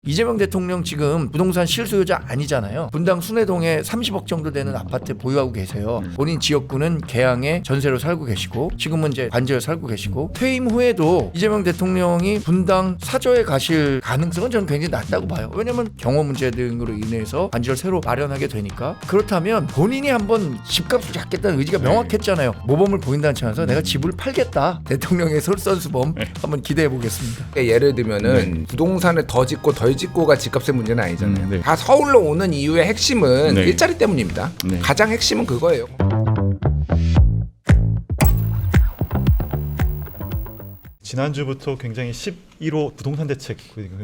이재명 대통령 지금 부동산 실소유자 아니잖아요. 분당 순회동에 30억 정도 되는 아파트 보유하고 계세요. 본인 지역구는 계양에 전세로 살고 계시고 지금은 이제 관제에 살고 계시고 퇴임 후에도 이재명 대통령이 분당 사저에 가실 가능성은 저는 굉장히 낮다고 봐요. 왜냐면 경호 문제 등으로 인해서 관제를 새로 마련하게 되니까. 그렇다면 본인이 한번 집값을 잡겠다는 의지가 명확했잖아요. 모범을 보인다는 차원에서 내가 집을 팔겠다. 대통령의 솔선수범 한번 기대해 보겠습니다. 예를 들면은 부동산을 더 짓고 덜 짓고가 집값의 문제는 아니잖아요. 다 서울로 오는 이유의 핵심은 일자리 때문입니다. 가장 핵심은 그거예요. 지난주부터 굉장히 11호 부동산 대책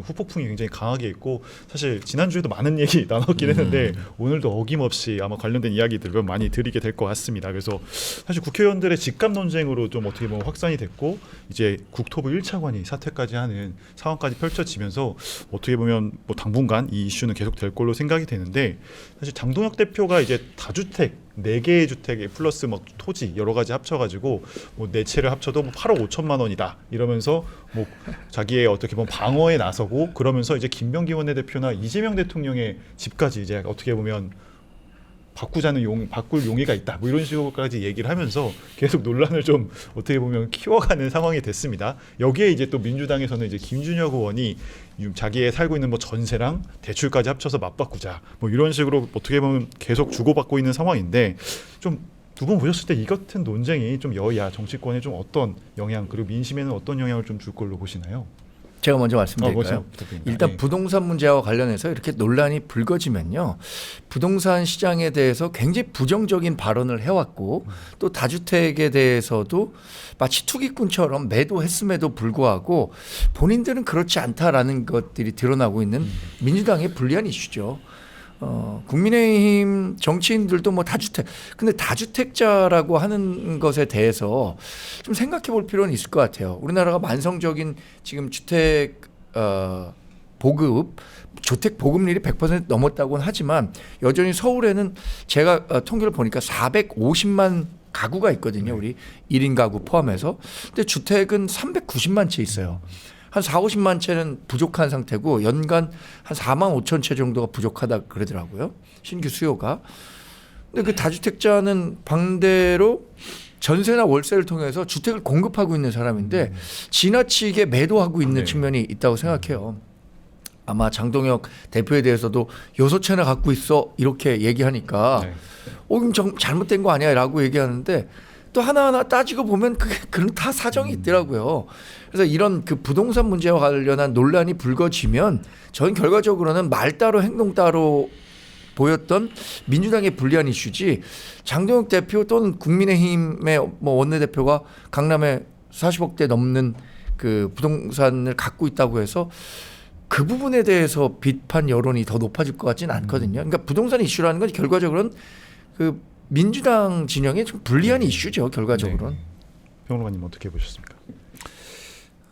후폭풍이 굉장히 강하게 있고 사실 지난주에도 많은 얘기 나눴긴 했는데 오늘도 어김없이 아마 관련된 이야기들을 많이 드리게 될 것 같습니다. 그래서 사실 국회의원들의 집값 논쟁으로 좀 어떻게 보면 확산이 됐고 이제 국토부 1차관이 사퇴까지 하는 상황까지 펼쳐지면서 어떻게 보면 뭐 당분간 이 이슈는 계속 될 걸로 생각이 되는데 사실 장동혁 대표가 이제 다주택 4개의 주택에 플러스 뭐 토지 여러 가지 합쳐가지고 뭐 4채를 합쳐도 뭐 8억 5천만 원이다 이러면서 뭐 자기의 어떻게 보면 방어에 나서고 그러면서 이제 김병기 원내대표나 이재명 대통령의 집까지 이제 어떻게 보면 바꿀 용의가 있다 뭐 이런 식으로까지 얘기를 하면서 계속 논란을 좀 어떻게 보면 키워가는 상황이 됐습니다. 여기에 이제 또 민주당에서는 이제 김준혁 의원이 자기의 살고 있는 뭐 전세랑 대출까지 합쳐서 맞바꾸자 뭐 이런 식으로 어떻게 보면 계속 주고받고 있는 상황인데 좀 두 분 보셨을 때 이 같은 논쟁이 좀 여야 정치권에 좀 어떤 영향 그리고 민심에는 어떤 영향을 좀 줄 걸로 보시나요? 제가 먼저 말씀드릴까요? 일단 부동산 문제와 관련해서 이렇게 논란이 불거지면요. 부동산 시장에 대해서 굉장히 부정적인 발언을 해왔고 또 다주택에 대해서도 마치 투기꾼처럼 매도했음에도 불구하고 본인들은 그렇지 않다라는 것들이 드러나고 있는 민주당의 불리한 이슈죠. 국민의힘 정치인들도 뭐 다주택, 근데 다주택자라고 하는 것에 대해서 좀 생각해 볼 필요는 있을 것 같아요. 우리나라가 만성적인 지금 주택 보급, 주택 보급률이 100% 넘었다고는 하지만 여전히 서울에는 제가 통계를 보니까 450만 가구가 있거든요. 우리 1인 가구 포함해서. 근데 주택은 390만 채 있어요. 한 4, 50만 채는 부족한 상태고 연간 한 4만 5천 채 정도가 부족하다 그러더라고요. 신규 수요가. 근데 그 다주택자는 반대로 전세나 월세를 통해서 주택을 공급하고 있는 사람인데 지나치게 매도하고 있는 측면이 있다고 생각해요. 아마 장동혁 대표에 대해서도 6채나 갖고 있어 이렇게 얘기하니까 그럼 잘못된 거 아니야 라고 얘기하는데 또 하나하나 따지고 보면 그런 다 사정이 있더라고요. 그래서 이런 그 부동산 문제와 관련한 논란이 불거지면 저는 결과적으로는 말 따로 행동 따로 보였던 민주당의 불리한 이슈지 장동혁 대표 또는 국민의힘의 뭐 원내대표가 강남에 40억대 넘는 그 부동산을 갖고 있다고 해서 그 부분에 대해서 비판 여론이 더 높아질 것 같지는 않거든요. 그러니까 부동산 이슈라는 건 결과적으로는 그 민주당 진영의 좀 불리한 이슈죠. 결과적으로는. 평론가님 어떻게 보셨습니까?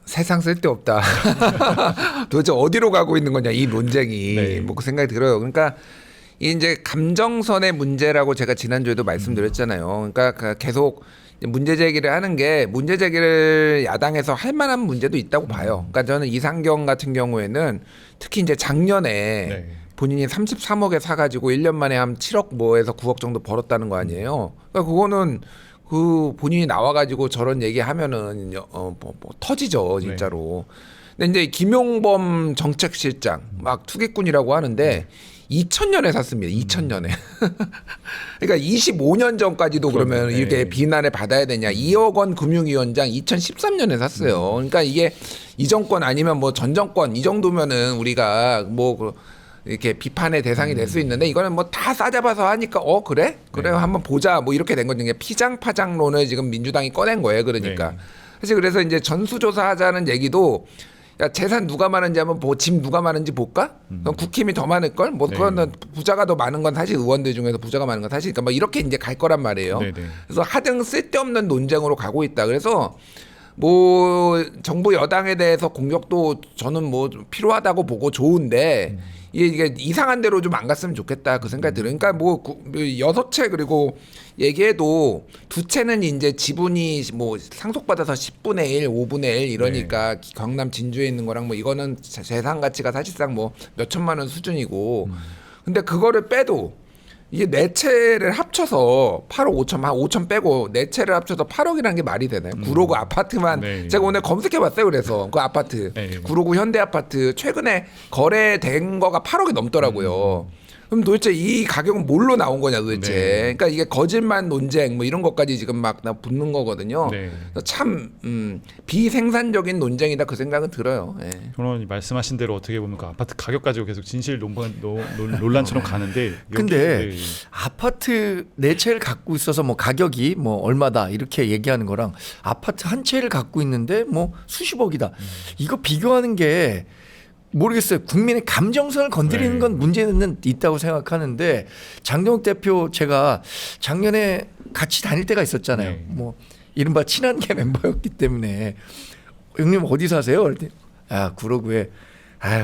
세상 쓸데없다. 도대체 어디로 가고 있는 거냐 이 논쟁이 뭐 그 생각이 들어요. 그러니까 이제 감정선의 문제라고 제가 지난주에도 말씀드렸잖아요. 그러니까 계속 문제 제기를 하는 게 문제 제기를 야당에서 할 만한 문제도 있다고 봐요. 그러니까 저는 이상경 같은 경우에는 특히 이제 작년에 본인이 33억에 사가지고 1년 만에 한 7억 뭐에서 9억 정도 벌었다는 거 아니에요. 그러니까 그거는 그 본인이 나와가지고 저런 얘기하면은 뭐 터지죠 진짜로. 근데 이제 김용범 정책실장 막 투기꾼이라고 하는데 2000년에 샀습니다. 2000년에. 그러니까 25년 전까지도 그러면 이렇게 비난을 받아야 되냐. 2억 원 금융위원장 2013년에 샀어요. 그러니까 이게 이 정권 아니면 뭐 전 정권 이 정도면은 우리가 뭐 이렇게 비판의 대상이 될 수 있는데 이거는 뭐 다 싸잡아서 하니까 그래 한번 보자 뭐 이렇게 된 거죠. 피장파장론을 지금 민주당이 꺼낸 거예요. 그러니까 사실 그래서 이제 전수조사하자는 얘기도 야 재산 누가 많은지 한번 집 누가 많은지 볼까? 그럼 국힘이 더 많을 걸? 뭐 그거는 부자가 더 많은 건 사실 의원들 중에서 부자가 많은 건 사실이니까 뭐 이렇게 이제 갈 거란 말이에요. 그래서 하등 쓸데없는 논쟁으로 가고 있다. 그래서 뭐 정부 여당에 대해서 공격도 저는 뭐 필요하다고 보고 좋은데 이게 이상한 대로 좀 안 갔으면 좋겠다 그 생각이 들어요. 그러니까 뭐 6채 그리고 얘기해도 2채는 이제 지분이 뭐 상속받아서 10분의 1, 5분의 1 이러니까 경남 진주에 있는 거랑 뭐 이거는 재산 가치가 사실상 뭐 몇 천만 원 수준이고 근데 그거를 빼도 이게 4채를 합쳐서 8억 5천, 한 5천 빼고 4채를 합쳐서 8억이라는 게 말이 되나요? 구로구 아파트만 네. 제가 오늘 검색해봤어요. 그래서 그 아파트 구로구 현대 아파트 최근에 거래된 거가 8억이 넘더라고요. 그럼 도대체 이 가격은 뭘로 나온 거냐 도대체. 네. 그러니까 이게 거짓말 논쟁 뭐 이런 것까지 지금 막 나 붙는 거거든요. 네. 참 비생산적인 논쟁이다 그 생각은 들어요. 예. 변호사님 말씀하신 대로 어떻게 보면 그 아파트 가격 가지고 계속 진실 논란처럼 가는데 근데 네. 아파트 4채를 갖고 있어서 뭐 가격이 뭐 얼마다 이렇게 얘기하는 거랑 아파트 한 채를 갖고 있는데 뭐 수십억이다. 이거 비교하는 게 모르겠어요. 국민의 감정선을 건드리는 네. 건 문제는 있다고 생각하는데 장동욱 대표 제가 작년에 같이 다닐 때가 있었잖아요. 네. 뭐 이른바 친한계 멤버였기 때문에 형님 어디 사세요? 그랬더니 구로구에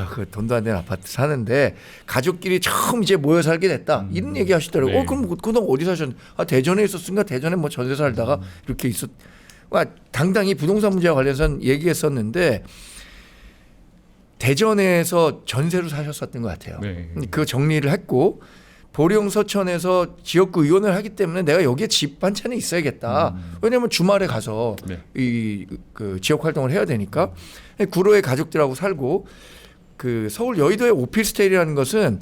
그 돈도 안 되는 아파트 사는데 가족끼리 처음 이제 모여 살게 됐다. 이런 얘기 하시더라고요. 네. 그럼 그동안 어디 사셨는데? 대전에 있었으니까 대전에 뭐 전세 살다가 이렇게 당당히 부동산 문제와 관련해서는 얘기했었는데 대전에서 전세로 사셨었던 것 같아요. 네. 그 정리를 했고 보령 서천에서 지역구 의원을 하기 때문에 내가 여기에 집 한 채는 있어야겠다. 왜냐하면 주말에 가서 네. 그 지역 활동을 해야 되니까 구로의 가족들하고 살고 그 서울 여의도의 오피스텔이라는 것은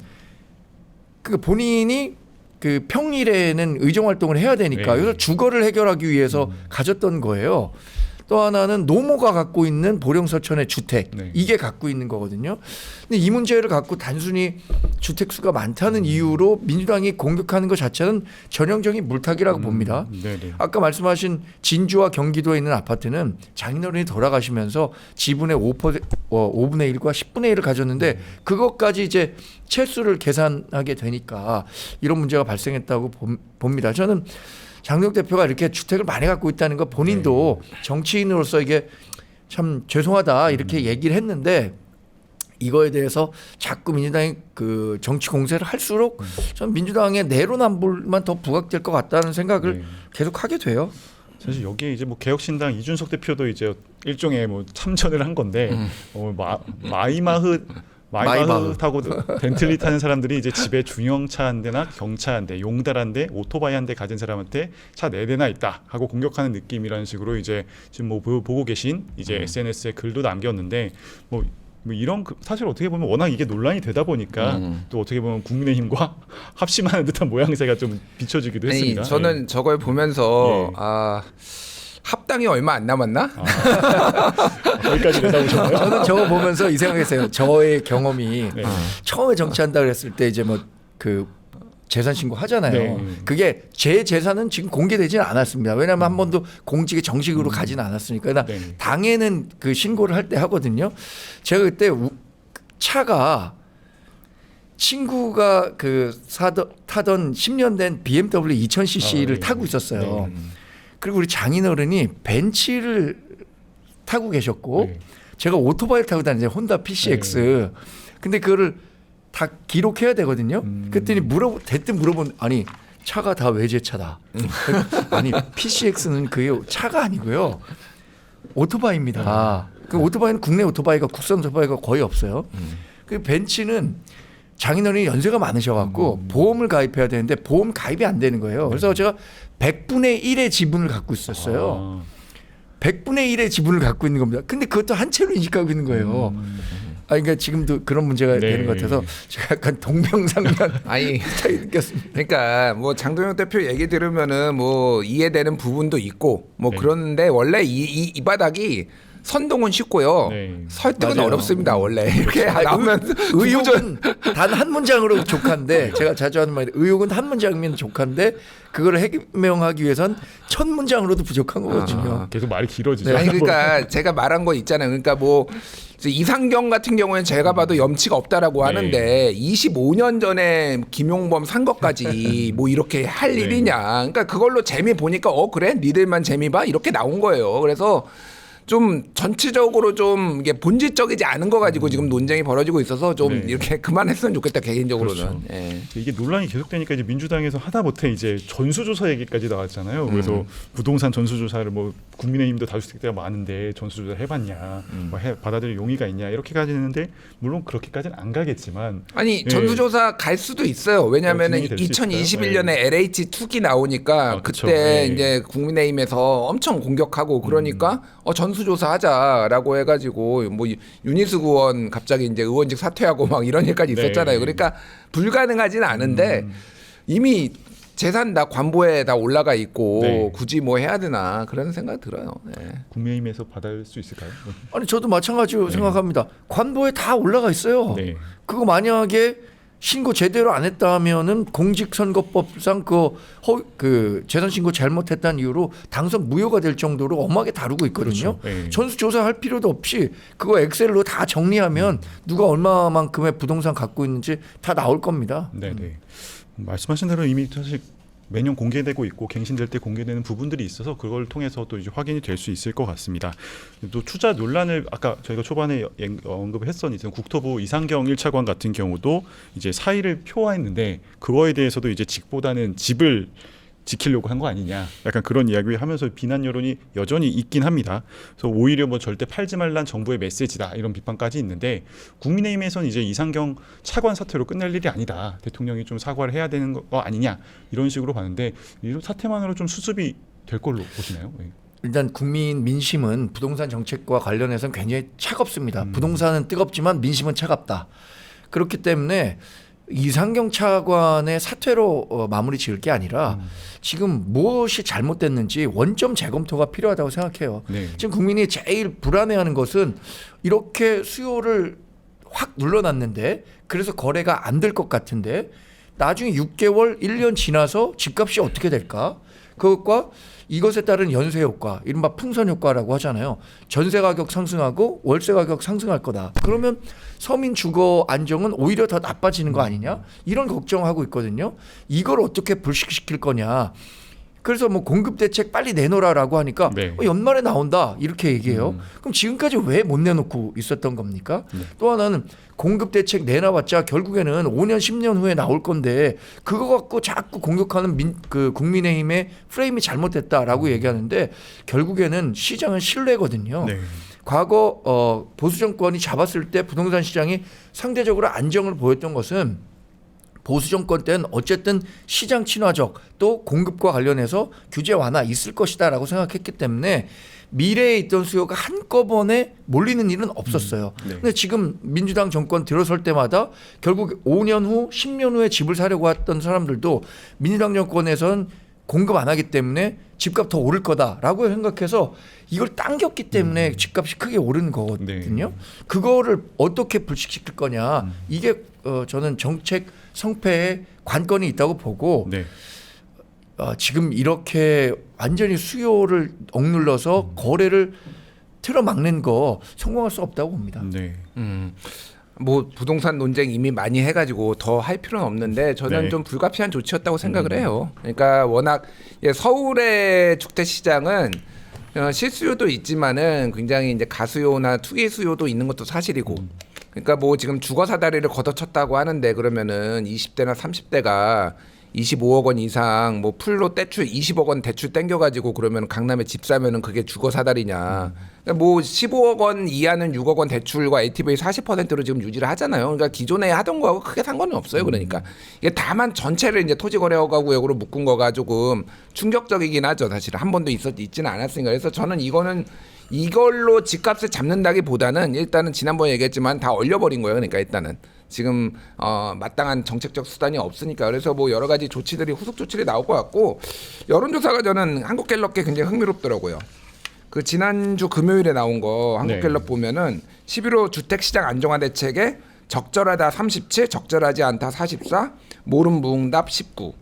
그 본인이 그 평일에는 의정 활동을 해야 되니까 네. 그래서 주거를 해결하기 위해서 가졌던 거예요. 또 하나는 노모가 갖고 있는 보령서천의 주택 네. 이게 갖고 있는 거거든요. 근데 이 문제를 갖고 단순히 주택 수가 많다는 이유로 민주당이 공격하는 것 자체는 전형적인 물타기라고 봅니다. 네네. 아까 말씀하신 진주와 경기도에 있는 아파트는 장인어른이 돌아가시면서 지분의 5분의 1과 10분의 1을 가졌는데 그것까지 이제 채수를 계산하게 되니까 이런 문제가 발생했다고 봅니다. 저는 장동욱 대표가 이렇게 주택을 많이 갖고 있다는 거 본인도 정치인으로서 이게 참 죄송하다 이렇게 얘기를 했는데 이거에 대해서 자꾸 민주당이 그 정치 공세를 할수록 전 민주당의 내로남불만 더 부각될 것 같다는 생각을 계속 하게 돼요. 사실 여기에 이제 뭐 개혁신당 이준석 대표도 이제 일종의 뭐 참전을 한 건데 마이마흐 타고 벤틀리 타는 사람들이 이제 집에 중형차 한 대나 경차 한 대, 용달 한 대, 오토바이 한 대 가진 사람한테 차 4대나 있다 하고 공격하는 느낌이라는 식으로 이제 지금 뭐 보고 계신 이제 SNS에 글도 남겼는데 뭐 이런 사실 어떻게 보면 워낙 이게 논란이 되다 보니까 또 어떻게 보면 국민의힘과 합심하는 듯한 모양새가 좀 비춰지기도 했습니다. 저는 저걸 보면서 합당이 얼마 안 남았나? 거기까지 내다보셨나요? 저는 저거 보면서 이 생각했어요. 저의 경험이 처음에 정치한다 그랬을 때 이제 뭐 그 재산 신고 하잖아요. 네. 그게 제 재산은 지금 공개되지는 않았습니다. 왜냐하면 한 번도 공직에 정식으로 가지는 않았으니까. 그러나 당에는 그 신고를 할 때 하거든요. 제가 그때 차가 친구가 그 타던 10년 된 BMW 2000cc를 타고 있었어요. 그리고 우리 장인어른이 벤츠를 타고 계셨고 제가 오토바이를 타고 다니는 혼다 PCX. 근데 그거를 다 기록해야 되거든요. 그랬더니 대뜸 물어본 아니 차가 다 외제차다. 아니 PCX는 그게 차가 아니고요. 오토바이입니다. 그 오토바이는 국내 오토바이가 국산 오토바이가 거의 없어요. 그 벤츠는 장인어른이 연세가 많으셔갖고 보험을 가입해야 되는데 보험 가입이 안 되는 거예요. 그래서 제가 100분의 1의 지분을 갖고 있었어요. 100분의 1의 지분을 갖고 있는 겁니다. 근데 그것도 한 채로 인식하고 있는 거예요. 그러니까 지금도 그런 문제가 되는 것 같아서 제가 약간 동병상련 스타일 느꼈습니다. 그러니까 뭐 장동영 대표 얘기 들으면은 뭐 이해되는 부분도 있고 뭐 그런데 원래 이 바닥이 선동은 쉽고요. 설득은 맞아요. 어렵습니다. 원래 이렇게 나오면 의혹은 단 한 문장으로 족한데 제가 자주 하는 말이 의혹은 한 문장이면 족한데 그걸 해명하기 위해선 1000문장으로도 부족한 거거든요. 계속 말이 길어지죠. 아니 그러니까 제가 말한 거 있잖아요. 그러니까 뭐 이상경 같은 경우에는 제가 봐도 염치가 없다라고 하는데 25년 전에 김용범 산 것까지 뭐 이렇게 할 일이냐. 그러니까 그걸로 재미 보니까 그래 니들만 재미 봐 이렇게 나온 거예요. 그래서 좀 전체적으로 좀 이게 본질적이지 않은 거 가지고 지금 논쟁이 벌어지고 있어서 좀 네. 이렇게 그만했으면 좋겠다 개인적으로는. 그렇죠. 예. 이게 논란이 계속되니까 이제 민주당에서 하다못해 이제 전수조사 얘기까지 나왔잖아요. 그래서 부동산 전수조사를 뭐 국민의힘도 다수될 때가 많은데 전수조사 해봤냐, 뭐 받아들일 용의가 있냐 이렇게까지 했는데 물론 그렇게까지는 안 가겠지만 아니 예. 전수조사 갈 수도 있어요. 왜냐하면은 진행이 될수 2021년에 있어요? LH 투기 나오니까 아, 그쵸. 그때 예. 이제 국민의힘에서 엄청 공격하고 그러니까 전수조사하자라고 해가지고 뭐 윤희숙 의원 갑자기 이제 의원직 사퇴하고 막 이런 일까지 네. 있었잖아요. 그러니까 불가능하지는 않은데 이미 재산 다 관보에 다 올라가 있고 네. 굳이 뭐 해야 되나 그런 생각이 들어요. 예. 국민의힘에서 받을 수 있을까요? 아니 저도 마찬가지로 생각합니다. 관보에 다 올라가 있어요. 네. 그거 만약에 신고 제대로 안 했다면은 공직선거법상 그 재산 신고 잘못했다는 이유로 당선 무효가 될 정도로 엄하게 다루고 있거든요. 그렇죠. 네. 전수조사할 필요도 없이 그거 엑셀로 다 정리하면 누가 얼마만큼의 부동산 갖고 있는지 다 나올 겁니다. 네네. 말씀하신 대로 이미 사실 매년 공개되고 있고 갱신될 때 공개되는 부분들이 있어서 그걸 통해서 또 이제 확인이 될 수 있을 것 같습니다. 또 투자 논란을 아까 저희가 초반에 언급을 했었는데 국토부 이상경 1차관 같은 경우도 이제 사의를 표하했는데 그거에 대해서도 이제 직보다는 집을 지키려고 한 거 아니냐 약간 그런 이야기를 하면서 비난 여론이 여전히 있긴 합니다. 그래서 오히려 뭐 절대 팔지 말란 정부의 메시지다 이런 비판까지 있는데 국민의힘에서는 이제 이상경 차관 사퇴로 끝낼 일이 아니다. 대통령이 좀 사과를 해야 되는 거 아니냐 이런 식으로 봤는데 이런 사태만으로 좀 수습이 될 걸로 보시나요? 네. 일단 국민 민심은 부동산 정책과 관련해서는 굉장히 차갑습니다. 부동산은 뜨겁지만 민심은 차갑다. 그렇기 때문에 이상경 차관의 사퇴로 마무리 지을 게 아니라 지금 무엇이 잘못됐는지 원점 재검토가 필요하다고 생각해요. 네. 지금 국민이 제일 불안해하는 것은 이렇게 수요를 확 눌러놨는데 그래서 거래가 안 될 것 같은데 나중에 6개월, 1년 지나서 집값이 어떻게 될까? 그것과 이것에 따른 연쇄 효과, 이른바 풍선 효과라고 하잖아요. 전세 가격 상승하고 월세 가격 상승할 거다. 그러면 서민 주거 안정은 오히려 더 나빠지는 거 아니냐? 이런 걱정하고 있거든요. 이걸 어떻게 불식시킬 거냐? 그래서 뭐 공급 대책 빨리 내놓으라라고 하니까 네. 연말에 나온다 이렇게 얘기해요. 그럼 지금까지 왜 못 내놓고 있었던 겁니까? 또 하나는 공급 대책 내놔봤자 결국에는 5년 10년 후에 나올 건데 그거 갖고 자꾸 공격하는 국민의힘의 프레임이 잘못됐다라고 얘기하는데 결국에는 시장은 신뢰거든요. 네. 과거 보수 정권이 잡았을 때 부동산 시장이 상대적으로 안정을 보였던 것은 보수 정권 때는 어쨌든 시장 친화적 또 공급과 관련해서 규제 완화 있을 것이다라고 생각했기 때문에 미래에 있던 수요가 한꺼번에 몰리는 일은 없었어요. 네. 근데 지금 민주당 정권 들어설 때마다 결국 5년 후, 10년 후에 집을 사려고 했던 사람들도 민주당 정권에선 공급 안 하기 때문에 집값 더 오를 거다라고 생각해서 이걸 당겼기 때문에 집값이 크게 오르는 거거든요. 네. 그거를 어떻게 불식시킬 거냐. 이게 저는 정책 성패의 관건이 있다고 보고 네. 지금 이렇게 완전히 수요를 억눌러서 거래를 틀어막는 거 성공할 수 없다고 봅니다. 네. 뭐 부동산 논쟁 이미 많이 해가지고 더 할 필요는 없는데 저는 네. 좀 불가피한 조치였다고 생각을 해요. 그러니까 워낙 서울의 주택 시장은 실수요도 있지만은 굉장히 이제 가수요나 투기 수요도 있는 것도 사실이고. 그러니까 뭐 지금 주거 사다리를 걷어쳤다고 하는데 그러면은 20대나 30대가 25억 원 이상 뭐 풀로 대출 20억 원 대출 땡겨가지고 그러면 강남에 집 사면은 그게 주거 사다리냐. 그러니까 뭐 15억 원 이하는 6억 원 대출과 LTV 40%로 지금 유지를 하잖아요. 그러니까 기존에 하던 거하고 크게 상관은 없어요. 그러니까 이게 다만 전체를 이제 토지거래허가 구역으로 묶은 거가 조금 충격적이긴 하죠. 사실 한 번도 있지는 않았으니까. 그래서 저는 이거는 이걸로 집값을 잡는다기보다는 일단은 지난번에 얘기했지만 다 얼려버린 거예요. 그러니까 일단은 지금 마땅한 정책적 수단이 없으니까 그래서 뭐 여러 가지 조치들이 후속 조치들이 나올 것 같고 여론조사가 저는 한국갤럽게 굉장히 흥미롭더라고요. 그 지난주 금요일에 나온 거 한국갤럽 보면은 11호 주택시장 안정화 대책에 적절하다 37, 적절하지 않다 44, 모름무응답 19.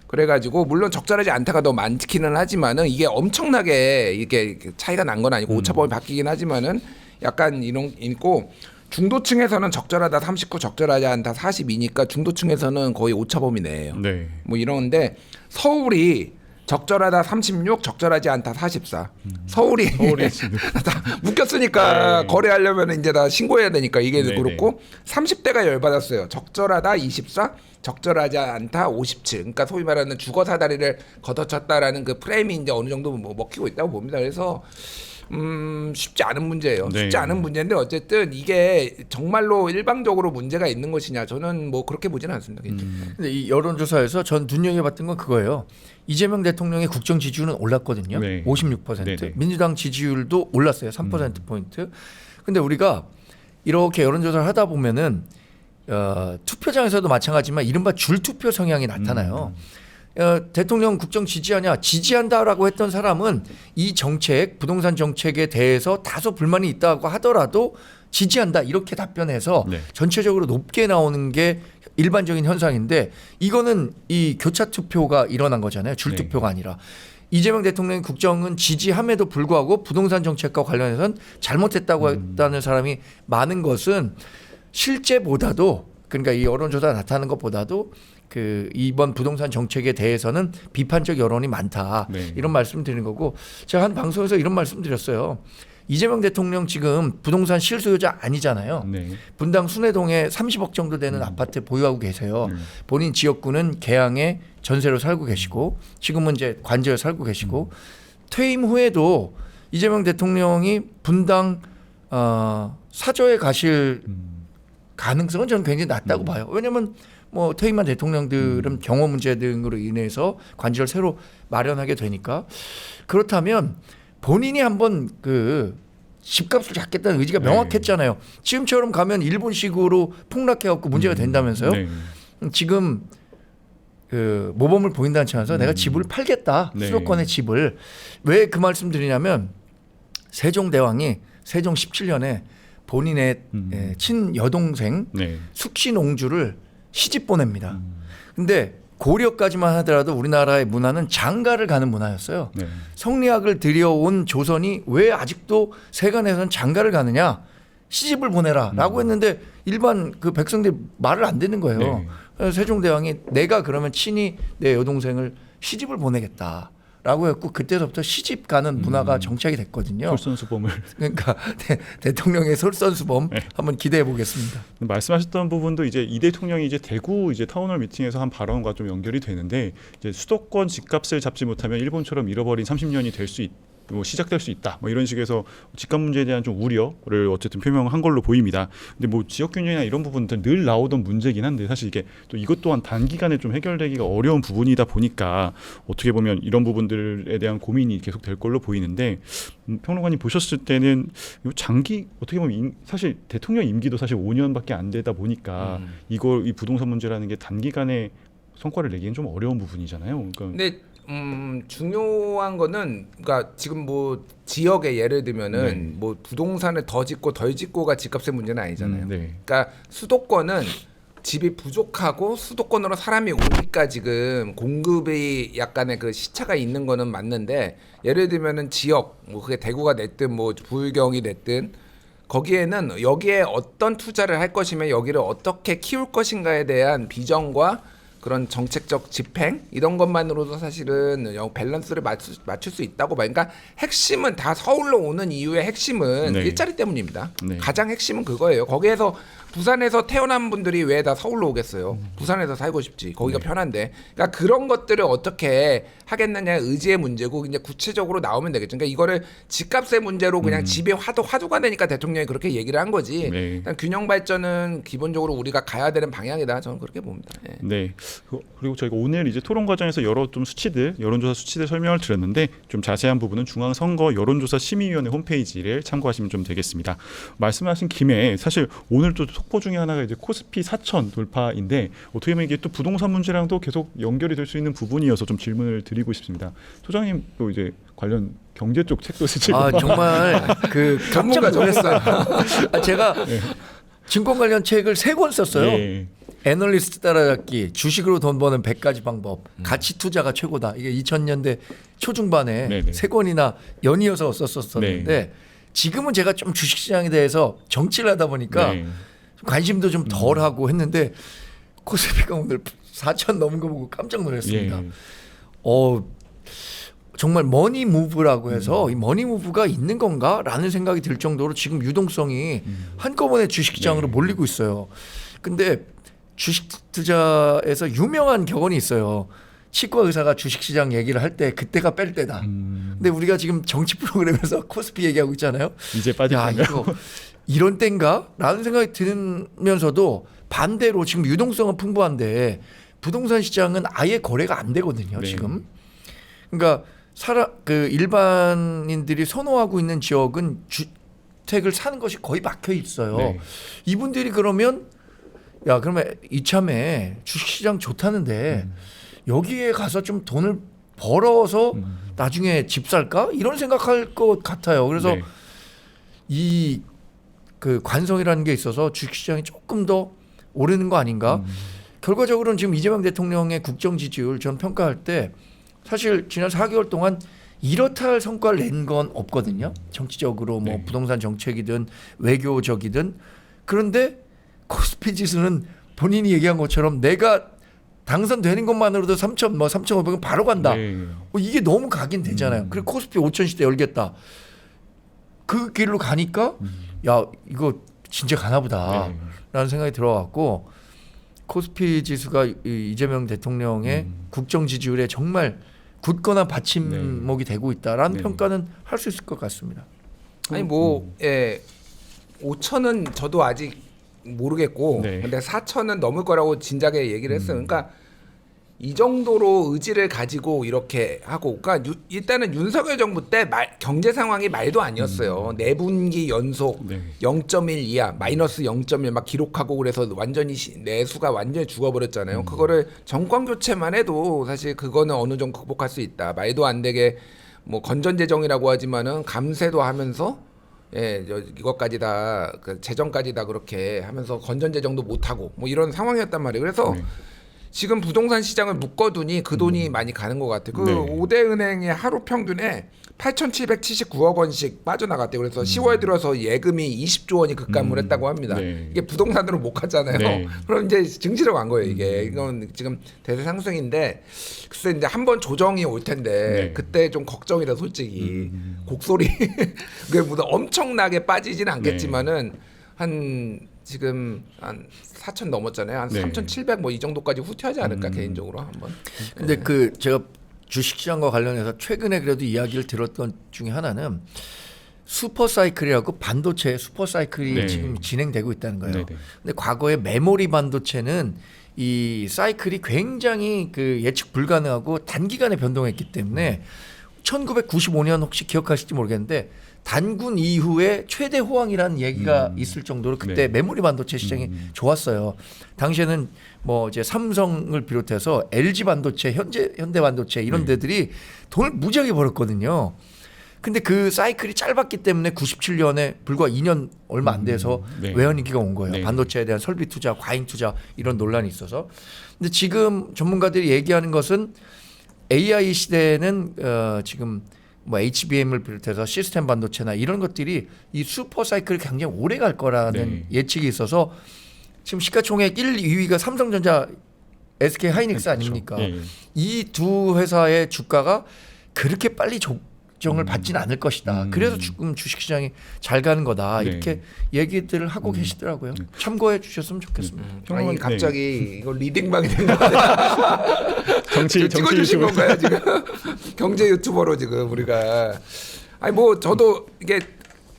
그래가지고 물론 적절하지 않다가 더 많기는 하지만은 이게 엄청나게 이게 차이가 난 건 아니고 오차범위 바뀌긴 하지만은 약간 이런 있고 중도층에서는 적절하다 39, 적절하지 않다 42니까 중도층에서는 거의 오차범위 내예요. 네. 뭐 이런데 서울이 적절하다 36, 적절하지 않다 44. 서울이 지금. 다 묶였으니까 네. 거래하려면 이제 다 신고해야 되니까 이게 네, 그렇고 30대가 열받았어요. 적절하다 24, 적절하지 않다 57. 그러니까 소위 말하는 주거 사다리를 걷어쳤다라는 그 프레임이 이제 어느 정도 뭐 먹히고 있다고 봅니다. 그래서 쉽지 않은 문제예요. 네. 쉽지 않은 문제인데 어쨌든 이게 정말로 일방적으로 문제가 있는 것이냐 저는 뭐 그렇게 보지는 않습니다. 근데 이 여론조사에서 전 눈여겨봤던 건 그거예요. 이재명 대통령의 국정 지지율은 올랐거든요. 네. 56%. 네네. 민주당 지지율도 올랐어요. 3% 포인트. 근데 우리가 이렇게 여론조사를 하다 보면은 투표장에서도 마찬가지지만 이른바 줄투표 성향이 나타나요. 대통령 국정 지지하냐? 지지한다라고 했던 사람은 이 정책, 부동산 정책에 대해서 다소 불만이 있다고 하더라도 지지한다 이렇게 답변해서 네. 전체적으로 높게 나오는 게 일반적인 현상인데 이거는 이 교차 투표가 일어난 거잖아요. 줄투표가 아니라. 이재명 대통령의 국정은 지지함에도 불구하고 부동산 정책과 관련해서는 잘못했다고 했다는 사람이 많은 것은 실제보다도 그러니까 이 여론조사 나타나는 것보다도 그 이번 부동산 정책에 대해서는 비판적 여론이 많다. 네. 이런 말씀 드리는 거고 제가 한 방송에서 이런 말씀 드렸어요. 이재명 대통령 지금 부동산 실소유자 아니잖아요. 네. 분당 순회동에 30억 정도 되는 아파트 보유하고 계세요. 본인 지역구는 계양에 전세로 살고 계시고 지금은 이제 관저에 살고 계시고 퇴임 후에도 이재명 대통령이 분당 사저에 가실 가능성은 저는 굉장히 낮다고 봐요. 왜냐하면 뭐 퇴임한 대통령들은 경호 문제 등으로 인해서 관저를 새로 마련하게 되니까 그렇다면 본인이 한번 그 집값을 잡겠다는 의지가 명확했잖아요. 지금처럼 가면 일본식으로 폭락해갖고 문제가 된다면서요. 네. 지금 그 모범을 보인다는 차원에서 내가 집을 팔겠다. 네. 수도권의 집을. 왜 그 말씀 드리냐면 세종대왕이 세종 17년에 본인의 친여동생 네. 숙신옹주를 시집 보냅니다. 근데 고려까지만 하더라도 우리나라의 문화는 장가를 가는 문화였어요. 네. 성리학을 들여온 조선이 왜 아직도 세간에서는 장가를 가느냐? 시집을 보내라라고 했는데 일반 그 백성들이 말을 안 듣는 거예요. 네. 그래서 세종대왕이 내가 그러면 친히 내 여동생을 시집을 보내겠다라고 했고 그때서부터 시집 가는 문화가 정착이 됐거든요. 솔선수범을 그러니까 대통령의 솔선수범 한번 기대해 보겠습니다. 말씀하셨던 부분도 이제 이 대통령이 이제 대구 이제 타운홀 미팅에서 한 발언과 좀 연결이 되는데 이제 수도권 집값을 잡지 못하면 일본처럼 잃어버린 30년이 될 수 뭐 시작될 수 있다. 뭐 이런 식에서 집값 문제에 대한 좀 우려를 어쨌든 표명한 걸로 보입니다. 근데 뭐 지역 균형이나 이런 부분들은 늘 나오던 문제긴 한데 사실 이게 또 이것 또한 단기간에 좀 해결되기가 어려운 부분이다 보니까 어떻게 보면 이런 부분들에 대한 고민이 계속 될 걸로 보이는데 평론가님 보셨을 때는 장기 어떻게 보면 사실 대통령 임기도 사실 5년밖에 안 되다 보니까 이걸 이 부동산 문제라는 게 단기간에 성과를 내기엔 좀 어려운 부분이잖아요. 그러니까 근데 중요한 거는 그러니까 지금 뭐 지역에 예를 들면은 뭐 부동산을 더 짓고 덜 짓고가 집값의 문제는 아니잖아요. 네. 그러니까 수도권은 집이 부족하고 수도권으로 사람이 오니까 지금 공급이 약간의 그 시차가 있는 거는 맞는데 예를 들면은 지역 뭐 그게 대구가 됐든 뭐 부울경이 됐든 거기에는 여기에 어떤 투자를 할 것이며 여기를 어떻게 키울 것인가에 대한 비전과 그런 정책적 집행 이런 것만으로도 사실은 밸런스를 맞출 수 있다고 봐요. 그러니까 핵심은 다 서울로 오는 이유의 핵심은 네. 일자리 때문입니다. 네. 가장 핵심은 그거예요. 거기에서 부산에서 태어난 분들이 왜 다 서울로 오겠어요. 부산에서 살고 싶지. 거기가 편한데. 그러니까 그런 것들을 어떻게 하겠느냐의 의지의 문제고 이제 구체적으로 나오면 되겠죠. 그러니까 이거를 집값의 문제로 그냥 집이 화두가 되니까 대통령이 그렇게 얘기를 한 거지. 네. 일단 균형 발전은 기본적으로 우리가 가야 되는 방향이다. 저는 그렇게 봅니다. 예. 네. 그리고 저희가 오늘 이제 토론 과정에서 여러 좀 수치들, 여론조사 수치들 설명을 드렸는데 좀 자세한 부분은 중앙선거 여론조사 심의위원회 홈페이지를 참고하시면 좀 되겠습니다. 말씀하신 김에 사실 오늘 또 속보 중에 하나가 이제 코스피 4천 돌파인데 어떻게 보면 이게 또 부동산 문제랑도 계속 연결이 될 수 있는 부분이어서 좀 질문을 드리고 싶습니다. 소장님 또 이제 관련 경제 쪽 책도 쓰시고 정말 그 깜짝 놀랐어요. 제가 증권 관련 책을 3권 썼어요. 네. 애널리스트 따라잡기, 주식으로 돈 버는 100가지 방법, 가치 투자가 최고다. 이게 2000년대 초중반에 네네. 3권이나 연이어서 썼었는데 네. 지금은 제가 좀 주식시장에 대해서 정치를 하다 보니까 네. 관심도 좀 덜하고 했는데 코스피가 오늘 4천 넘은 거 보고 깜짝 놀랐습니다. 예. 정말 머니 무브라고 해서 이 머니 무브가 있는 건가라는 생각이 들 정도로 지금 유동성이 한꺼번에 주식시장으로 네. 몰리고 있어요. 근데 주식 투자에서 유명한 격언이 있어요. 치과 의사가 주식시장 얘기를 할 때 그때가 뺄 때다. 근데 우리가 지금 정치 프로그램에서 코스피 얘기하고 있잖아요. 이제 빠질 야, 건가요? 이거 이런 때인가? 라는 생각이 들면서도 반대로 지금 유동성은 풍부한데 부동산 시장은 아예 거래가 안 되거든요. 네. 지금. 그러니까 일반인들이 선호하고 있는 지역은 주택을 사는 것이 거의 막혀 있어요. 네. 이분들이 그러면 야 그러면 이참에 주식시장 좋다는데 여기에 가서 좀 돈을 벌어서 나중에 집 살까 이런 생각할 것 같아요. 그래서 네. 이 그 관성이라는 게 있어서 주식시장이 조금 더 오르는 거 아닌가? 결과적으로는 지금 이재명 대통령의 국정 지지율 전 평가할 때 사실 지난 4개월 동안 이렇다 할 성과를 낸 건 없거든요. 정치적으로 뭐 네. 부동산 정책이든 외교적이든. 그런데 코스피 지수는 본인이 얘기한 것처럼 내가 당선되는 것만으로도 3,500원 바로 간다. 네. 이게 너무 각인되잖아요. 그리고 코스피 5,000시대 열겠다. 그 길로 가니까 야 이거 진짜 가나보다 네. 라는 생각이 들어왔고 코스피 지수가 이재명 대통령의 국정 지지율에 정말 굳건한 받침목이 되고 있다라는 네. 평가는 할 수 있을 것 같습니다. 아니 뭐 5천은 저도 아직 모르겠고 네. 근데 4천은 넘을 거라고 진작에 얘기를 했어요. 그러니까 이 정도로 의지를 가지고 이렇게 하고 그러니까 일단은 윤석열 정부 때 경제 상황이 말도 아니었어요. 4분기 연속 네. 0.1 이하 마이너스 0.1 막 기록하고 그래서 완전히 내수가 완전히 죽어버렸잖아요. 그거를 정권 교체만 해도 사실 그거는 어느 정도 극복할 수 있다. 말도 안 되게 뭐 건전재정이라고 하지만은 감세도 하면서 이것까지 다 재정까지 다 그렇게 하면서 건전재정도 못 하고 뭐 이런 상황이었단 말이에요. 그래서 네. 지금 부동산 시장을 묶어두니 그 돈이 많이 가는 것 같아요. 그 네. 5대 은행의 하루 평균에 8,779억 원씩 빠져나갔대요. 그래서 10월 들어서 예금이 20조 원이 급감을 했다고 합니다. 네. 이게 부동산으로 못 갔잖아요. 네. 그럼 이제 증시로 간 거예요. 이게 이건 지금 대세 상승인데 글쎄 이제 한번 조정이 올 텐데 네. 그때 좀 걱정이다 솔직히 곡소리 그게 무슨 엄청나게 빠지진 않겠지만은 한 지금 한 4천 넘었잖아요. 한 네. 3,700 뭐 이 정도까지 후퇴하지 않을까 개인적으로 한번. 근데 그 제가 주식시장과 관련해서 최근에 그래도 이야기를 들었던 중에 하나는 슈퍼사이클이라고 반도체 슈퍼사이클이 네. 지금 진행되고 있다는 거예요. 네네. 근데 과거에 메모리 반도체는 이 사이클이 굉장히 그 예측 불가능하고 단기간에 변동했기 때문에 1995년 혹시 기억하실지 모르겠는데 단군 이후에 최대 호황이라는 얘기가 있을 정도로 그때 네. 메모리 반도체 시장이 좋았어요. 당시에는 뭐 이제 삼성을 비롯해서 LG 반도체, 현대 반도체 이런 데들이 돈을 무지하게 벌었거든요. 근데 그 사이클이 짧았기 때문에 97년에 불과 2년 얼마 안 돼서 네. 외환위기가 온 거예요. 네. 반도체에 대한 설비 투자, 과잉 투자 이런 논란이 있어서. 근데 지금 전문가들이 얘기하는 것은 AI 시대에는 지금 뭐 HBM을 비롯해서 시스템 반도체나 이런 것들이 이 슈퍼 사이클이 굉장히 오래 갈 거라는 네. 예측이 있어서 지금 시가총액 1, 2위가 삼성전자, SK 하이닉스 아닙니까? 예, 예. 이 두 회사의 주가가 그렇게 빨리 조정을 받지는 않을 것이다. 그래서 지금 주식시장이 잘 가는 거다. 네. 이렇게 얘기들을 하고 계시더라고요. 참고해 주셨으면 좋겠습니다. 아니 네. 갑자기 이거 리딩방이 된 거 같아요. 정치 찍어주신 유튜브. 건가요 지금? 경제 유튜버로 지금 우리가 아니 뭐 저도 이게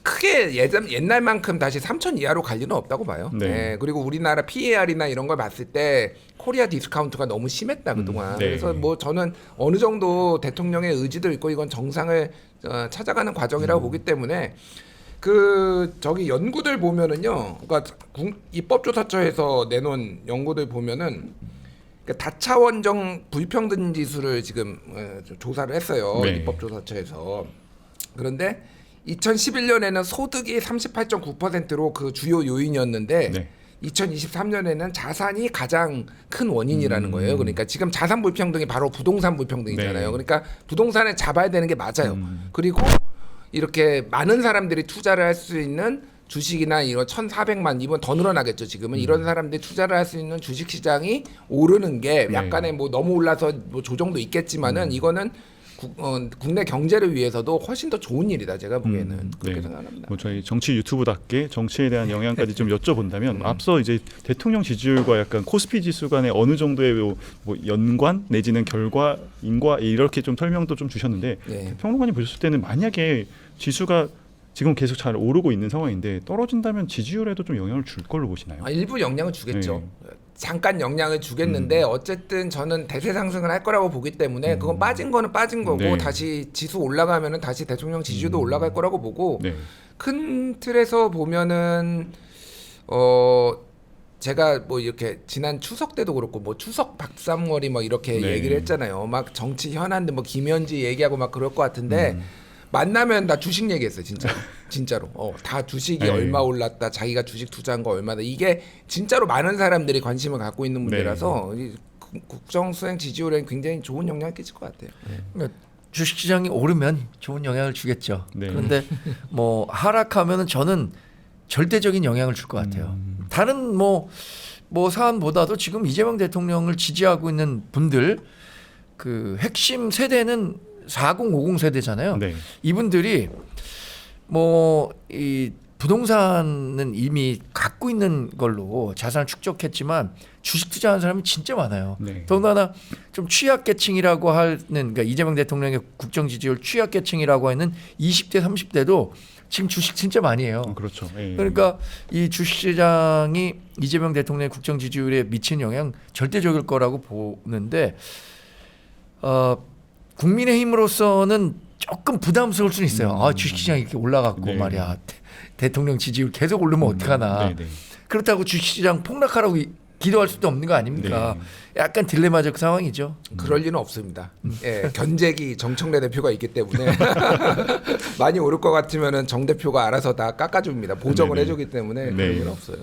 크게 옛날만큼 다시 3천 이하로 갈 리는 없다고 봐요. 네. 네, 그리고 우리나라 PER이나 이런 걸 봤을 때 코리아 디스카운트가 너무 심했다 그동안. 네. 그래서 뭐 저는 어느 정도 대통령의 의지도 있고 이건 정상을 찾아가는 과정이라고 보기 때문에 그 저기 연구들 보면은요. 그러니까 입법조사처에서 내놓은 연구들 보면은 다차원적 불평등 지수를 지금 조사를 했어요. 네. 입법조사처에서. 그런데 2011년에는 소득이 38.9%로 그 주요 요인이었는데 네. 2023년에는 자산이 가장 큰 원인이라는 거예요. 그러니까 지금 자산 불평등이 바로 부동산 불평등이잖아요. 네. 그러니까 부동산을 잡아야 되는 게 맞아요. 그리고 이렇게 많은 사람들이 투자를 할 수 있는 주식이나 이런 1,400만 이번 더 늘어나겠죠. 지금은 이런 사람들이 투자를 할 수 있는 주식 시장이 오르는 게 네. 약간의 뭐 너무 올라서 뭐 조정도 있겠지만은 이거는 국내 경제를 위해서도 훨씬 더 좋은 일이다. 제가 보기에는 그렇게 네. 생각합니다. 뭐 저희 정치 유튜브답게 정치에 대한 영향까지 좀 여쭤본다면 앞서 이제 대통령 지지율과 약간 코스피 지수 간의 어느 정도의 뭐 연관 내지는 결과인과 이렇게 좀 설명도 좀 주셨는데 네. 평론가님 보셨을 때는 만약에 지수가 지금 계속 잘 오르고 있는 상황인데 떨어진다면 지지율에도 좀 영향을 줄 걸로 보시나요? 일부 영향을 주겠죠. 잠깐 영향을 주겠는데 어쨌든 저는 대세 상승을 할 거라고 보기 때문에 그건 빠진 거는 빠진 거고 네. 다시 지수 올라가면은 다시 대통령 지지율도 올라갈 거라고 보고 네. 큰 틀에서 보면은 제가 뭐 이렇게 지난 추석 때도 그렇고 뭐 추석 박삼월이 뭐 이렇게 네. 얘기를 했잖아요. 막 정치 현안들 뭐 김현지 얘기하고 막 그럴 것 같은데 만나면 나 주식 얘기했어요, 진짜로. 다 주식이 네. 얼마 올랐다, 자기가 주식 투자한 거 얼마다. 이게 진짜로 많은 사람들이 관심을 갖고 있는 문제라서 이 국정 수행 지지율에 굉장히 좋은 영향을 끼칠 것 같아요. 그러니까 주식시장이 오르면 좋은 영향을 주겠죠. 네. 그런데 뭐 하락하면은 저는 절대적인 영향을 줄 것 같아요. 다른 뭐 사안보다도 지금 이재명 대통령을 지지하고 있는 분들 그 핵심 세대는 4050 세대잖아요. 네. 이분들이 뭐 이 부동산은 이미 갖고 있는 걸로 자산을 축적했지만 주식 투자하는 사람이 진짜 많아요. 네. 더군다나 좀 취약계층이라고 하는 그러니까 이재명 대통령의 국정 지지율 취약계층이라고 하는 20대 30대도 지금 주식 진짜 많이 해요. 그렇죠. 예. 그러니까 이 주식시장이 이재명 대통령의 국정 지지율에 미친 영향 절대적일 거라고 보는데 국민의힘으로서는 조금 부담스러울 수는 있어요. 주식시장이 이렇게 올라갔고 네. 말이야. 대통령 지지율 계속 오르면 어떡하나. 네, 네. 그렇다고 주식시장 폭락하라고 기도할 수도 없는 거 아닙니까? 약간 딜레마적 상황이죠. 그럴 리는 없습니다. 예, 견제기 정청래 대표가 있기 때문에 많이 오를 것 같으면은 정 대표가 알아서 다 깎아줍니다. 보정을 네네. 해주기 때문에 네. 그럴 리는 없어요.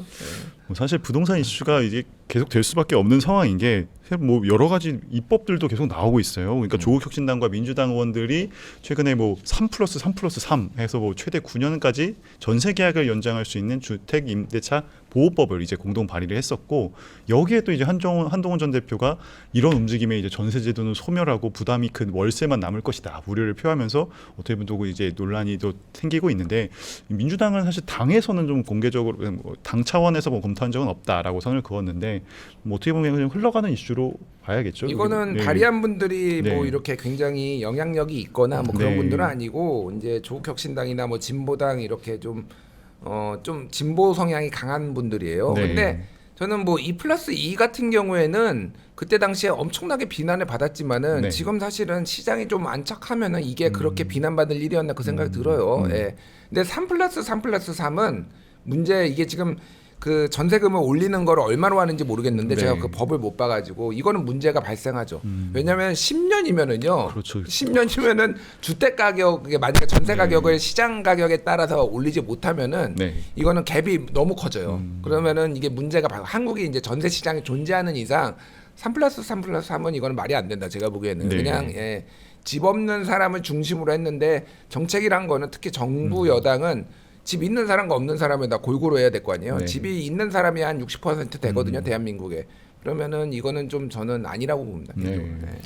뭐 사실 부동산 이슈가 이제 계속 될 수밖에 없는 상황인 게 뭐 여러 가지 입법들도 계속 나오고 있어요. 그러니까 조국혁신당과 민주당 의원들이 최근에 뭐 3+3+3 해서 뭐 최대 9년까지 전세 계약을 연장할 수 있는 주택 임대차 보호법을 이제 공동 발의를 했었고 여기에 또 이제 한동훈 전 대표가 이런 움직임에 이제 전세 제도는 소멸하고 부담이 큰 월세만 남을 것이다 우려를 표하면서 어떻게 보면 이제 논란이 또 생기고 있는데 민주당은 사실 당에서는 좀 공개적으로 당 차원에서 뭐 검토한 적은 없다라고 선을 그었는데 뭐 어떻게 보면 그냥 흘러가는 이슈로 봐야겠죠. 이거는 네. 발의한 분들이 네. 뭐 이렇게 굉장히 영향력이 있거나 뭐 그런 네. 분들은 아니고 이제 조국혁신당이나 뭐 진보당 이렇게 좀 진보 성향이 강한 분들이에요. 네. 근데 저는 뭐 2+2 같은 경우에는 그때 당시에 엄청나게 비난을 받았지만은 네. 지금 사실은 시장이 좀 안착하면은 이게 그렇게 비난받을 일이었나 그 생각이 들어요. 예. 근데 3+3+3은 문제 이게 지금 그 전세금을 올리는 걸 얼마로 하는지 모르겠는데 네. 제가 그 법을 못 봐가지고 이거는 문제가 발생하죠. 왜냐하면 10년이면은요. 그렇죠. 10년이면은 주택 가격에 만약에 전세 가격을 시장 가격에 따라서 올리지 못하면은 네. 이거는 갭이 너무 커져요. 그러면은 이게 문제가 한국이 이제 전세 시장이 존재하는 이상 3+3+3은 이거는 말이 안 된다. 제가 보기에는 네. 그냥 집 없는 사람을 중심으로 했는데 정책이란 거는 특히 정부 여당은 집 있는 사람과 없는 사람을 다 골고루 해야 될 거 아니에요. 네. 집이 있는 사람이 한 60% 되거든요. 대한민국에. 그러면은 이거는 좀 저는 아니라고 봅니다. 네. 개인적으로. 네.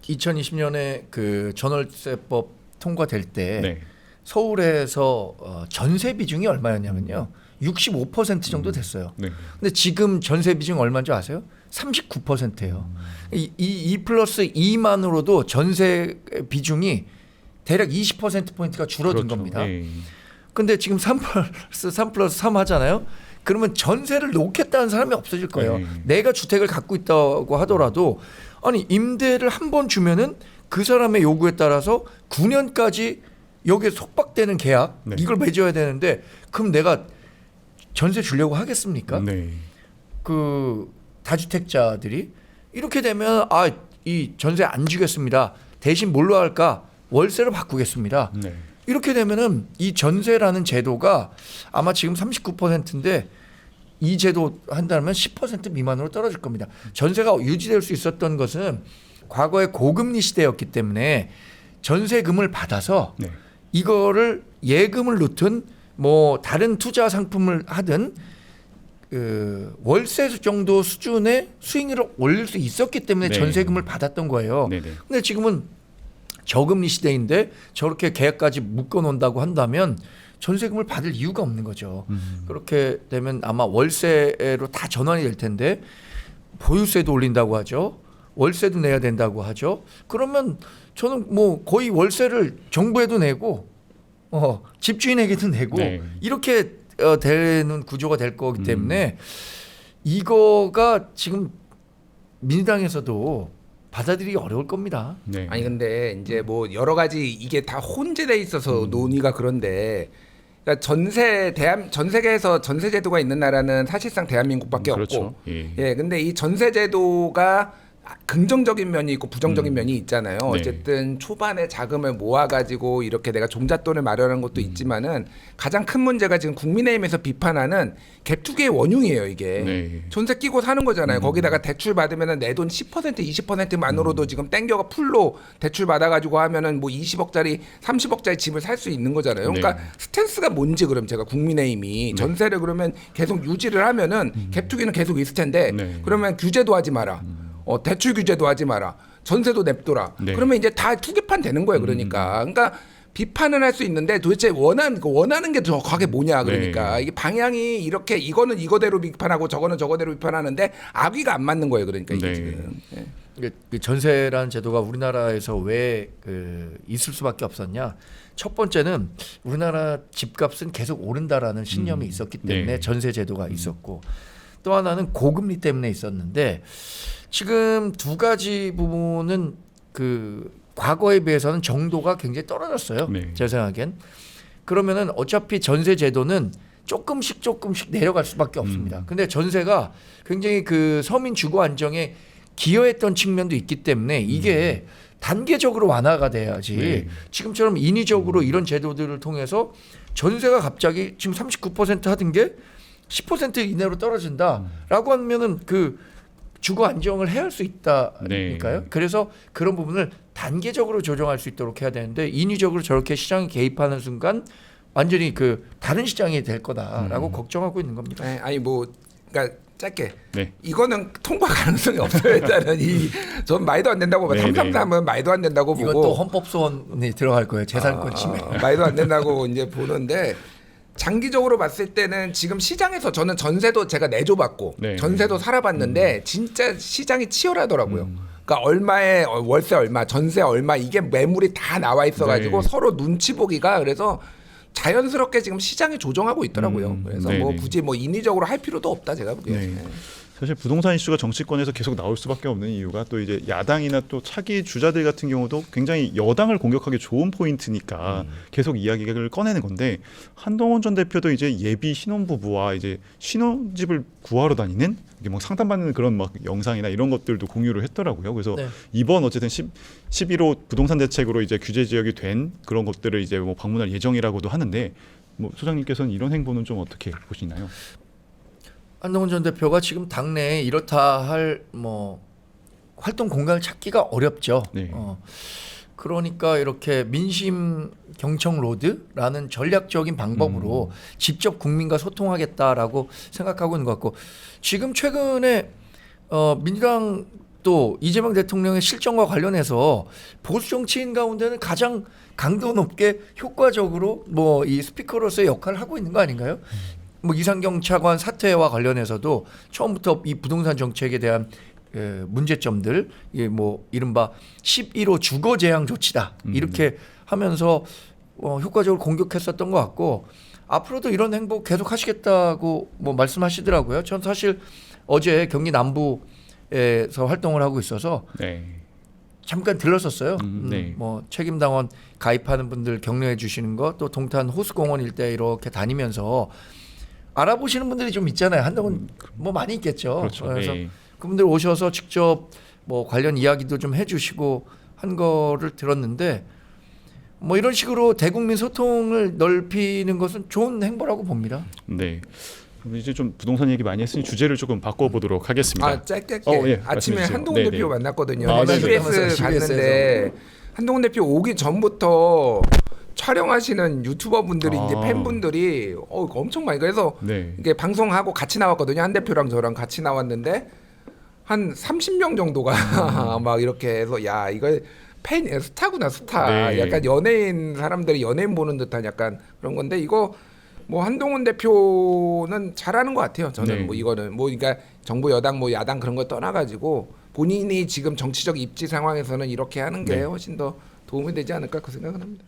2020년에 그 전월세법 통과될 때 네. 서울에서 전세 비중이 얼마였냐면요. 65% 정도 됐어요. 네. 근데 지금 전세 비중 얼마인 줄 아세요? 39%예요. 이 2+2만으로도 전세 비중이 대략 20%포인트가 줄어든 그렇죠. 겁니다. 네. 근데 지금 3+3 하잖아요. 그러면 전세를 놓겠다는 사람이 없어질 거예요. 네. 내가 주택을 갖고 있다고 하더라도 아니 임대를 한 번 주면은 그 사람의 요구에 따라서 9년까지 여기에 속박되는 계약 네. 이걸 맺어야 되는데 그럼 내가 전세 주려고 하겠습니까? 네. 그 다주택자들이 이렇게 되면 이 전세 안 주겠습니다. 대신 뭘로 할까? 월세로 바꾸겠습니다. 네. 이렇게 되면은 이 전세라는 제도가 아마 지금 39%인데 이 제도 한다면 10% 미만으로 떨어질 겁니다. 전세가 유지될 수 있었던 것은 과거에 고금리 시대였기 때문에 전세금을 받아서 네. 이거를 예금을 넣든 뭐 다른 투자 상품을 하든 그 월세 정도 수준의 수익률을 올릴 수 있었기 때문에 네. 전세금을 받았던 거예요. 네. 네. 근데 지금은 저금리 시대인데 저렇게 계약까지 묶어 놓는다고 한다면 전세금을 받을 이유가 없는 거죠. 그렇게 되면 아마 월세로 다 전환이 될 텐데 보유세도 올린다고 하죠. 월세도 내야 된다고 하죠. 그러면 저는 뭐 거의 월세를 정부에도 내고 집주인에게도 내고 네. 이렇게 되는 구조가 될 거기 때문에 이거가 지금 민주당에서도 받아들이기 어려울 겁니다. 네. 아니 근데 이제 뭐 여러 가지 이게 다 혼재돼 있어서 논의가 그런데 그러니까 전 세계에서 전세 제도가 있는 나라는 사실상 대한민국밖에 그렇죠. 없고 예. 예 근데 이 전세 제도가 긍정적인 면이 있고 부정적인 면이 있잖아요. 네. 어쨌든 초반에 자금을 모아가지고 이렇게 내가 종잣돈을 마련하는 것도 있지만은 가장 큰 문제가 지금 국민의힘에서 비판하는 갭투기의 원흉이에요. 이게 네. 전세 끼고 사는 거잖아요. 거기다가 대출 받으면은 내 돈 10% 20%만으로도 지금 땡겨가 풀로 대출 받아가지고 하면은 뭐 20억짜리 30억짜리 집을 살 수 있는 거잖아요. 그러니까 네. 스탠스가 뭔지 그럼 제가 국민의힘이 전세를 그러면 계속 유지를 하면은 갭투기는 계속 있을 텐데 네. 그러면 규제도 하지 마라. 대출 규제도 하지 마라. 전세도 냅둬라. 네. 그러면 이제 다 투기판 되는 거예요. 그러니까 비판은 할 수 있는데 도대체 원하는 게 정확하게 뭐냐 그러니까 네. 이게 방향이 이렇게 이거는 이거대로 비판하고 저거는 저거대로 비판하는데 악의가 안 맞는 거예요. 그러니까 이게 네. 지금. 예. 그 전세라는 제도가 우리나라에서 왜 있을 수밖에 없었냐? 첫 번째는 우리나라 집값은 계속 오른다라는 신념이 있었기 때문에 네. 전세 제도가 있었고 또 하나는 고금리 때문에 있었는데 지금 두 가지 부분은 그 과거에 비해서는 정도가 굉장히 떨어졌어요. 네. 제 생각엔. 그러면은 어차피 전세 제도는 조금씩 내려갈 수밖에 없습니다. 근데 전세가 굉장히 그 서민 주거 안정에 기여했던 측면도 있기 때문에 이게 단계적으로 완화가 돼야지 네. 지금처럼 인위적으로 이런 제도들을 통해서 전세가 갑자기 지금 39% 하던 게 10% 이내로 떨어진다라고 하면은 그 주거 안정을 해야 할 수 있다니까요. 네. 그래서 그런 부분을 단계적으로 조정할 수 있도록 해야 되는데 인위적으로 저렇게 시장에 개입하는 순간 완전히 그 다른 시장이 될 거다라고 걱정하고 있는 겁니다. 예, 아니 뭐 그러니까 짧게 네. 이거는 통과 가능성이 없어요. 일단은 전 말도 안 된다고 봐. 네, 333은 말도 안 된다고 보고 이것도 헌법 소원이 들어갈 거예요. 재산권 침해. 말도 안 된다고 이제 보는데 장기적으로 봤을 때는 지금 시장에서 저는 전세도 제가 내줘봤고 네. 전세도 살아봤는데 진짜 시장이 치열하더라고요. 그러니까 얼마에 월세 얼마, 전세 얼마 이게 매물이 다 나와 있어가지고 네. 서로 눈치 보기가 그래서 자연스럽게 지금 시장이 조정하고 있더라고요. 그래서 네, 뭐 네. 굳이 뭐 인위적으로 할 필요도 없다 제가 보기에는. 네. 사실 부동산 이슈가 정치권에서 계속 나올 수밖에 없는 이유가 또 이제 야당이나 또 차기 주자들 같은 경우도 굉장히 여당을 공격하기 좋은 포인트니까 계속 이야기를 꺼내는 건데 한동훈 전 대표도 이제 예비 신혼부부와 이제 신혼집을 구하러 다니는 이게 막 상담받는 그런 막 영상이나 이런 것들도 공유를 했더라고요. 그래서 네. 이번 어쨌든 11호 부동산 대책으로 이제 규제 지역이 된 그런 것들을 이제 뭐 방문할 예정이라고도 하는데 뭐 소장님께서는 이런 행보는 좀 어떻게 보시나요? 한동훈 전 대표가 지금 당내에 이렇다 할 뭐 활동 공간을 찾기가 어렵죠. 네. 그러니까 이렇게 민심 경청 로드라는 전략적인 방법으로 직접 국민과 소통하겠다라고 생각하고 있는 것 같고 지금 최근에 민주당도 이재명 대통령의 실정과 관련해서 보수 정치인 가운데는 가장 강도 높게 효과적으로 뭐 이 스피커로서의 역할을 하고 있는 거 아닌가요? 뭐 이상경 차관 사퇴와 관련해서도 처음부터 이 부동산 정책에 대한 문제점들, 이게 뭐 이른바 11호 주거 제한 조치다 이렇게 하면서 효과적으로 공격했었던 것 같고 앞으로도 이런 행보 계속 하시겠다고 뭐 말씀하시더라고요. 전 사실 어제 경기 남부에서 활동을 하고 있어서 네. 잠깐 들렀었어요. 네. 뭐 책임당원 가입하는 분들 격려해 주시는 거 또 동탄 호수공원 일대 이렇게 다니면서 알아보시는 분들이 좀 있잖아요. 한동훈 뭐 많이 있겠죠. 그렇죠. 그래서 네. 그분들 오셔서 직접 뭐 관련 이야기도 좀 해주시고 한 거를 들었는데 뭐 이런 식으로 대국민 소통을 넓히는 것은 좋은 행보라고 봅니다. 네. 그럼 이제 좀 부동산 얘기 많이 했으니 주제를 조금 바꿔보도록 하겠습니다. 아 짧게 예, 아침에 말씀해 주세요. 한동훈 네, 대표 네. 만났거든요. 아, 네, CBS 네. 갔는데 한동훈 대표 오기 전부터 촬영하시는 유튜버 분들이 이제 팬분들이 엄청 많이 그래서 네. 이게 방송하고 같이 나왔거든요. 한 대표랑 저랑 같이 나왔는데 한 30명 정도가 막 이렇게 해서 야 이거 팬 스타구나 스타. 네. 약간 연예인 사람들이 연예인 보는 듯한 약간 그런 건데 이거 뭐 한동훈 대표는 잘하는 것 같아요. 저는 네. 뭐 이거는 뭐 그러니까 정부 여당 뭐 야당 그런 거 떠나가지고 본인이 지금 정치적 입지 상황에서는 이렇게 하는 게 네. 훨씬 더 도움이 되지 않을까 그 생각은 합니다.